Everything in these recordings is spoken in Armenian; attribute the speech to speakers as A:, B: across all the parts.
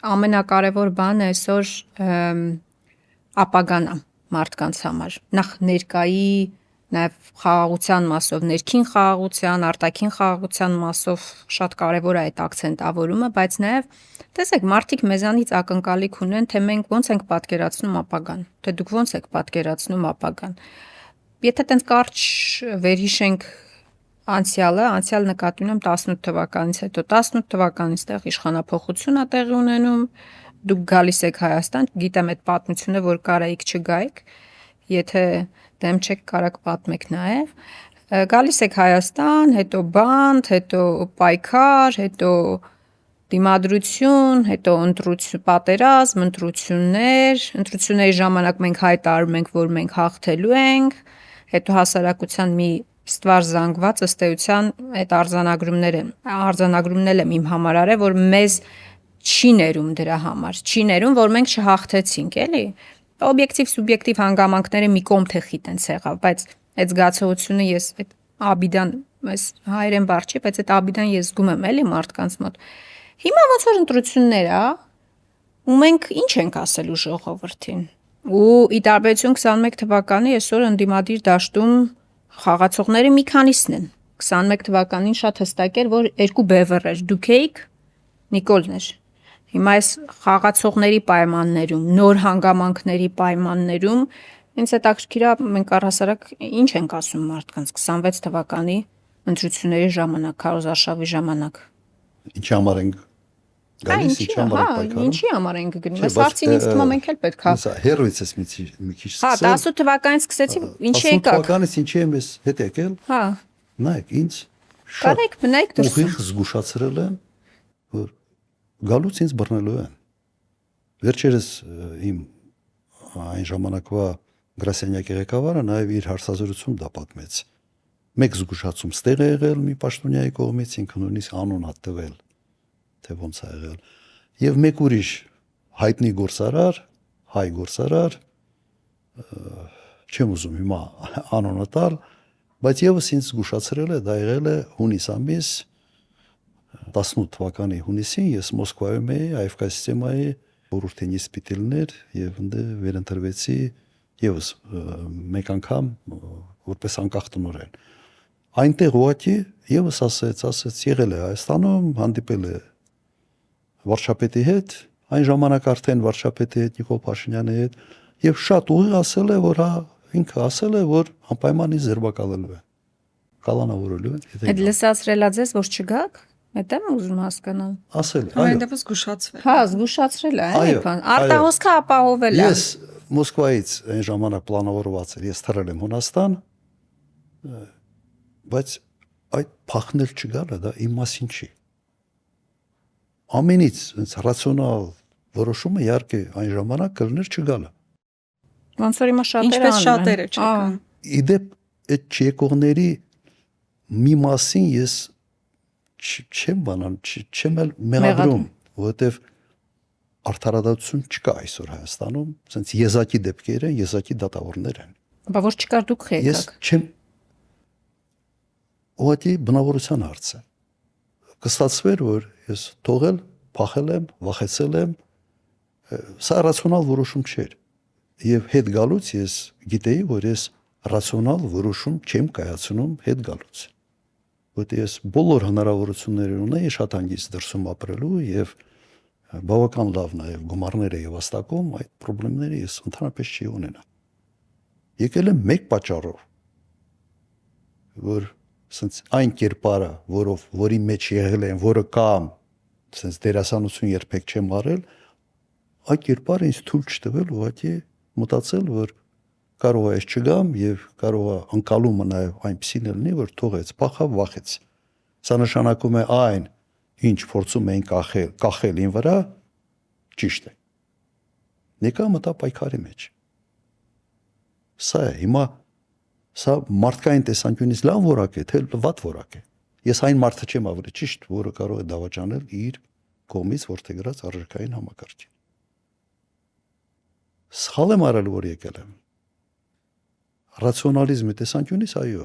A: ամենակարևոր բանը այսօր ապագան է մարդկանց համար։ Նախ ներկայի, նաև խաղաղության մասով, ներքին խաղաղության, արտաքին խաղաղության մասով շատ կարևոր է այդ ակցենտավորումը, բայց նաև տեսեք, մարդիկ մեզանից ակնկալիք ունեն, թե մենք ոնց ենք պատկերացնում ապագան, թե դուք ոնց եք պատկերացնում ապագան։ Եթե տենց կարճ վերհիշենք անցյալ նկատի ունեմ 18 թվականից հետո 18 թվականից տեղ իշխանափոխություն է տեղի ունենում, դուք գալիս եք Հայաստան, գիտեմ այդ պատմությունը, որ կարայիք չգայիք, եթե դեմ չեք կարաք պատմեք նաև, գալիս եք Հայաստան, հետո բանտ, հետո պայքար, հետո դիմադրություն, հետո պատերազմ, ընտրությունների ժամանակ մենք հայտարարում ենք, որ մենք հաղթելու ենք, հետո հասարակության մի ստվար զանգված ըստ էության այդ արձանագրումն էլ եմ իմ համար արել, որ մեզ չի ներում դրա համար, չի ներում, որ մենք չհաղթեցինք, էլի։ Օբյեկտիվ, սուբյեկտիվ հանգամանքները մի կողմ թե խիտենց եղավ, բայց այդ զգացողությունը ես այդ աբիդան, այս հայերեն բառ չի, բայց այդ աբիդան ես զգում եմ, էլի մարդկանց մոտ։ Հիմա ոնց որ ընտրություններ է, ու մենք ինչ ենք ասելու ժողովրդին։ Ու ի տարբերություն 21 թվականի այսօր ընդդիմադիր դաշտում խաղացողները մի քանիսն են։ 21 թվականին շատ հստակ էր, որ երկու բևեռ էր, դուք էիք, Նիկոլն էր։ Հիմա այս խաղացողների պայմաններում, նոր հանգամանքների պայմաններում ինձ հետաքրքիր է մենք առհասարակ ինչ ենք ասում մարդկանց 26 թվականի ընտրությունների ժամանակ, քարոզարշավի ժամանակ։
B: Ինչի համար ենք գալիս, ինչի համար ենք պայքարում։
A: Ինչի համար ենք գնում։ Այս հարցին ինձ թվում է մենք էլ պետք է։
B: Հերոյից ես մի քիչ
A: սկսել։ Հա, 18 թվականից սկսեցի, ինչի եկաք։
B: 18 թվականից ինչի եմ ես հետ եկել։
A: Հա։
B: Նայեք, ինձ
A: Կարեք բնայք դրսում։
B: Ուղիղ զգուշացրել են, որ գալուց ինձ բռնելու են։ Վերջերս իմ այն ժամանակվա գրասենյակի ղեկավարը նաև իր հարցազրույցում դա պատմեց։ Մեկ զգուշացում ստեղ է եղել մի պաշտոնյայի կողմից, ինքը նույնիսկ անուն է տվել, թե ոնց է եղել։ Եվ մեկ ուրիշ հայտնի գործարար, հայ գործարար, չեմ ուզում հիմա անունը տալ, բայց եւս ինձ զգուշացրել է, դա եղել է հունիս ամիս 18 թվականի հունիսին ես Մոսկվայում էի AFK սիստեմայի բուրուտենի սպիտելներ եւ ընդ վերընտրվեցի եւս մեկ անգամ որպես անկախ տնօրեն։ Այնտեղ ուղղակի եւս ասեց եղել է Հայաստանում, հանդիպել է վարչապետի հետ, այն ժամանակ արդեն վարչապետի հետ Նիկոլ Փաշինյանի հետ եւ շատ ուղիղ ասել է, որ ինքը ասել է, որ անպայման ինձ զերբակալելու են, կալանավորելու են։
A: Այդ լսացրելա ձեզ, որ չգաք։ Այդ եմ ուզում հասկանալ։
B: Ասել, այո։
C: Այնտեղից զգուշացվել։
A: Հա, զգուշացրել է, էլի բան։ Արտահոսքը ապահովել է։
B: Ես Մոսկվայից այն ժամանակ պլանավորված էր, ես թռել եմ Հունաստան, բայց այդ փախնել չգալը դա իմ մասին չի։ Ամենից ռացիոնալ որոշումը իհարկե այն ժամանակ կլներ չգալը։
A: Ոնց որ հիմա շատերը
C: ինչպես շատերը չեկան։
B: Իդեպ այդ չեկողների մի մասին ես չեմ մեղադրում, որովհետև արդարադատություն չկա այսօր Հայաստանում, ասենց եզակի դեպքեր են, եզակի դատավորներ են։
A: Բա որ չկար դուք եկաք։
B: Ես չեմ ուղղակի բնավորության հարց է։ Կստացվեր, որ ես թողել, փախել եմ, վախեցել եմ, սա ռացիոնալ որոշում չէր։ Եվ հետ գալուց ես գիտեի, որ ես ռացիոնալ որոշում չեմ կայացնում հետ գալուց։ Որտեղ ես բոլոր հնարավորություններ ունեի շատ հանգիստ դրսում ապրելու եւ բավական լավ նաեւ գումարներ էի վաստակում, այդ խնդիրները ես ընդհանրապես չի ունենա։ Եկել եմ մեկ պատճառով, որ ասենց այն կերպարը, որի մեջ եղել եմ, որը կամ ասենց դերասանություն երբեք չեմ արել, այդ կերպարը ինձ թույլ չտվել ուղղակի մտածել, որ կարող է չգամ եւ կարող է անկալումը նաեւ այնպեսին լինի, որ թողեց, փախավ, վախեց։ Սա նշանակում է այն, ինչ փորձում էին կախել ին վրա, ճիշտ է։ Նիկա մտա պայքարի մեջ։ Սա է, հիմա սա մարդկային տեսանկյունից լավ որակ է, թե վատ որակ է։ Ես այն մարդը չեմ ավելի ճիշտ, որը կարող է դավաճանել իր կողմից որդեգրած արժեքային համակարգին։ Սխալ եմ արել, որ եկել եմ։ Ռացիոնալիզմի տեսանկյունից այո։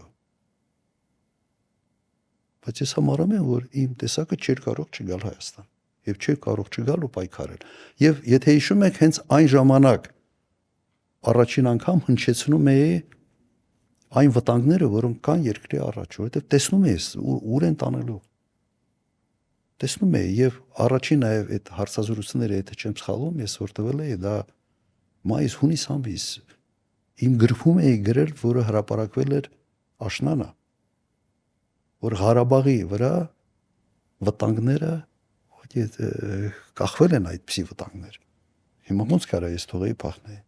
B: Բայց ես համարում եմ, որ իմ տեսակը չէր կարող չգալ Հայաստան։ եւ չէ կարող չգալ ու պայքարել։ Եվ եթե հիշում եք, հենց այն ժամանակ առաջին անգամ հնչեցնում է այն վտանգները, որոնք կան երկրի առաջ, որովհետեւ տեսնում ես ուր են տանելու։ Տեսնում է եւ առաջին նաեւ այդ հարցազրույցները, եթե չեմ սխալվում, ես որ տվել էի, դա մայիս, հունիս, ամիս իմ գրքում էի գրել, որը հրապարակվել էր աշնանը, որ Ղարաբաղի վրա վտանգները կախվել են այդպիսի վտանգներ։ Հիմա ոնց կարա ես թողեի փախնեի։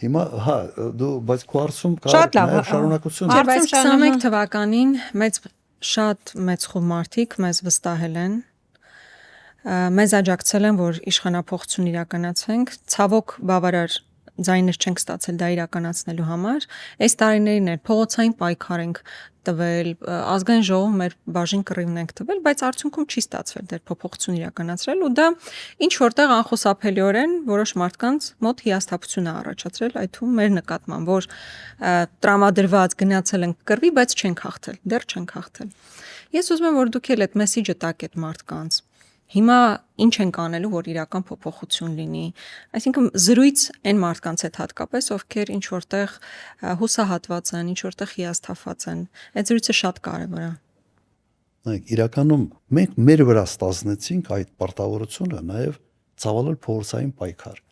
B: Հիմա հա դու բայց քո արցում կա նաև շարունակություն։
C: Բայց 21 թվականին շատ մեծ խումբ մարդիկ մեզ վստահել են, մեզ աջակցել են, որ իշխանափոխություն իրականացվենք, ցավոք բավարար ձայներ չենք ստացել դա իրականացնելու համար։ Այս տարիներին էլ փողոցային պայքար ենք տվել, ազգային ժողովում մեր բաժին կռիվն ենք տվել, բայց արդյունքում չի ստացվել դեռ փոփոխություն իրականացրել ու դա ինչ որտեղ անխուսափելիորեն որոշ մարդկանց մոտ հիասթափություն է առաջացրել, այդ թվում մեր նկատմամբ, որ տրամադրված գնացել ենք կռվի, բայց չենք հաղթել, դեռ չենք հաղթել։ Ես ուզում եմ, որ դուք էլ այդ մեսիջը տաք այդ մարդկանց։ Հիմա ինչ ենք անելու, որ իրական փոփոխություն լինի։ Այսինքն զրույց այն մարդկանց հետ հատկապես, ովքեր ինչ որտեղ հուսահատված են, ինչ որտեղ հիասթափված են։ Այդ զրույցը շատ կարևոր է։
B: Նայեք, իրականում մենք մեր վրա ստացնեցինք այդ պարտավորությունը նաև ցավալել փողոցային պայքար։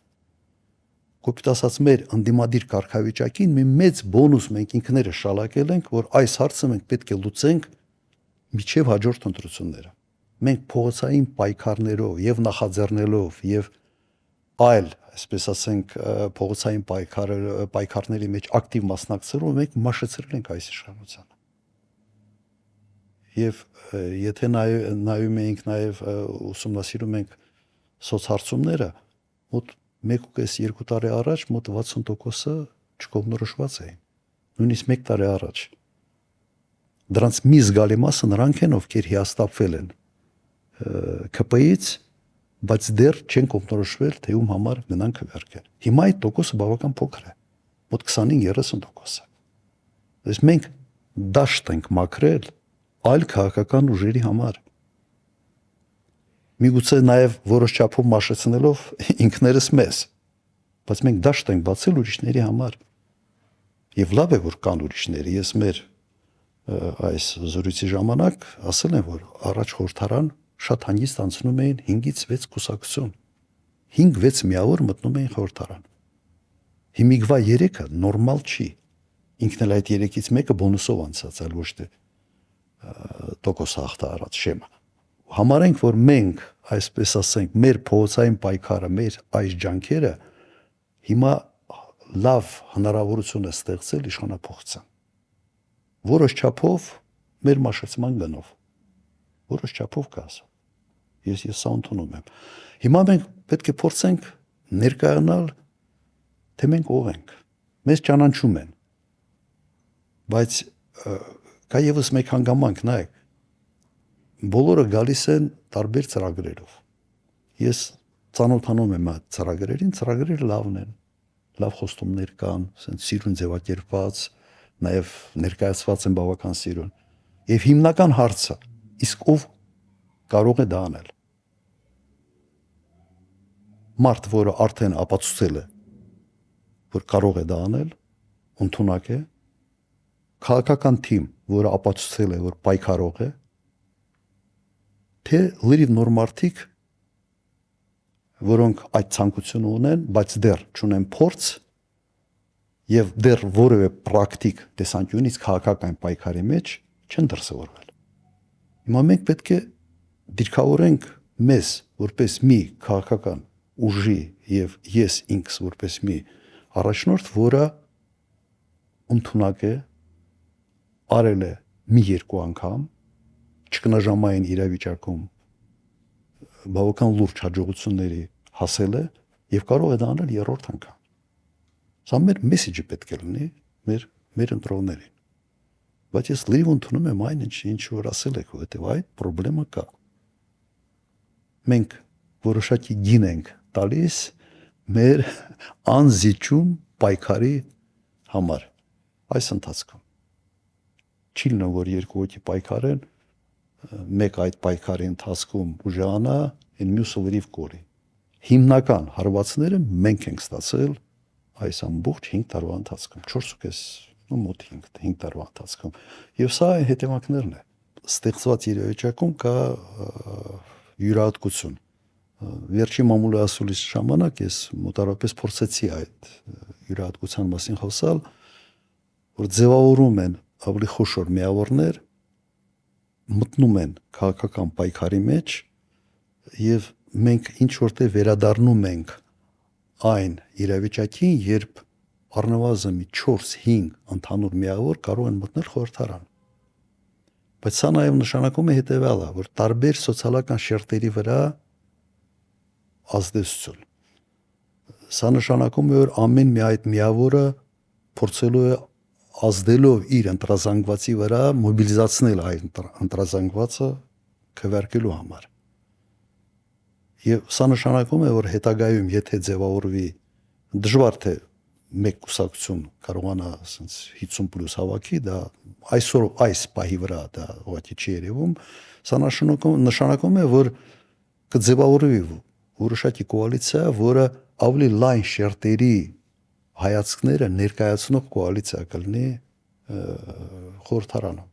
B: Կոպիտ ասած մեր անդիմադիր կարգավիճակին մի մեծ բոնուս մենք ինքները շալակել ենք, որ այս հարցը մենք պետք է լուծենք միջև հաջորդ ընտրությունները։ Մենք փողոցային պայքարներով եւ նախաձեռնելով եւ այլ, այսպես ասենք, փողոցային պայքարների մեջ ակտիվ մասնակցելով մենք մաշեցրել ենք այս իշխանությանը։ Եվ եթե նայում ենք նաեւ ուսումնասիրում ենք սոցհարցումները, մոտ 1.5-2 տարի առաջ մոտ 60%-ը չկողմնորոշված էին։ Նույնիսկ 1 տարի առաջ։ Դրանց մի զգալի մասը նրանք են, ովքեր հիասթափվել են ԿՊ-ից, բայց դեռ չեն կողմնորոշվել, թե ում համար գնան քվեարկել։ Հիմա այդ տոկոսը բավական փոքր է, մոտ 25-30%։ Այս մենք դաշտ ենք մաքրել այլ քաղաքական ուժերի համար։ Միգուցե նաև որոշ չափով մաշեցնելով ինքներս մեզ, բայց մենք դաշտ ենք բացել ուրիշների համար։ Եվ լավ է, որ կան ուրիշները։ Ես մեր այս զրույցի ժամանակ ասել եմ, որ առաջ խորհրդարան շատ հանգիստ անցնում էին 5-ից 6 կուսակցություն։ 5-6 միավոր մտնում էին խորհրդարան։ Հիմիկվա 3-ը նորմալ չի։ Ինքն էլ այդ 3-ից մեկը բոնուսով անցած, այլ ոչ թե տոկոս հաղթահարած շեմը։ Համարենք, որ մենք, այսպես ասենք, մեր փողոցային պայքարը, մեր այս ջանքերը հիմա լավ հնարավորություն է ստեղծել իշխանափոխության։ Որոշ չափով մեր մաշեցման գնով։ Որոշ չափով կասա։ Ես սա ընդունում եմ։ Հիմա մենք պետք է փորձենք ներկայանալ, թե մենք ով ենք։ Մեզ ճանաչում են։ Բայց կա եւս մեկ հանգամանք, նայեք։ Բոլորը գալիս են տարբեր ծրագրերով։ Ես ծանոթանում եմ այդ ծրագրերին, ծրագրերը լավն են։ Լավ խոստումներ կան, ասենք սիրուն ձևակերպված, նաև ներկայացված են բավական սիրուն։ Եվ հիմնական հարցը, իսկ ով կարող է դա անել։ Մարդ, որը արդեն ապացուցել է, որ կարող է դա անել, ընդունակ է, քաղաքական թիմ, որը ապացուցել է, որ պայքարող է, թե լրիվ նոր մարդիկ, որոնք այդ ցանկությունը ունեն, բայց դեռ չունեն փորձ եւ դեռ որևէ պրակտիկ տեսանկյունից քաղաքական պայքարի մեջ չեն դրսևորվել։ Հիմա մենք պետք է դիրքավորենք մեզ որպես մի քաղաքական ուժի եւ ես ինքս որպես մի առաջնորդ, որը ընդունակ է, արել է մի երկու անգամ, չկնաժամային իրավիճակում բավական լուրջ հաջողությունների հասել է եւ կարող է դա անել երրորդ անգամ։ Սա մեր մեսեջը պետք է լինի մեր ընտրողներին։ Բայց ես լիվ ընդունում եմ այն ինչ որ ասել եք, որովհետեւ այդ խնդրեմը կա։ Մենք որոշակի գին ենք տալիս մեր անզիջում պայքարի համար այս ընթացքում։ Չի լինում, որ երկու հոգի պայքարեն, մեկ այդ պայքարի ընթացքում ուժանա, այն մյուսը լրիվ կորի։ Հիմնական հարվածները մենք ենք ստացել այս ամբողջ 5 տարվա ընթացքում, 4.5 մոտ 5 տարվա ընթացքում։ Եվ սա այն հետևանքներն է։ Ստեղծված իրավիճակում կա յուրահատկություն։ Վերջի մամուլի ասուլիս ժամանակ ես մոտավորապես փորձեցի այդ յուրահատկության մասին խոսալ, որ ձևավորում են ավելի խոշոր միավորներ, մտնում են քաղաքական պայքարի մեջ եւ մենք ինչ որտեղ վերադառնում ենք այն իրավիճակին, երբ առնվազն 4-5 ընդհանուր միավոր կարող են մտնել խորհրդարան։ Բայց սա նաև նշանակում է հետևյալը, որ տարբեր սոցիալական շերտերի վրա ազդեցություն։ Սա նշանակում է, որ ամեն մի այդ միավորը փորձելու է ազդելով իր ընտրազանգվածի վրա մոբիլիզացնել այն ընտրազանգվածը քվեարկելու համար։ Եվ սա նշանակում է, որ հետագայում եթե ձևավորվի դժվար թե մեկ կուսակցություն կարողանա ասենց 50+ հավաքի, դա այսօր այս պահի վրա դա ուղղակի չի երևում, սա նշանակում է, որ կձևավորվի որոշակի կոալիցիա, որը ավելի լայն շերտերի հայացքները ներկայացնող կոալիցիա կլինի խորհրդարանում։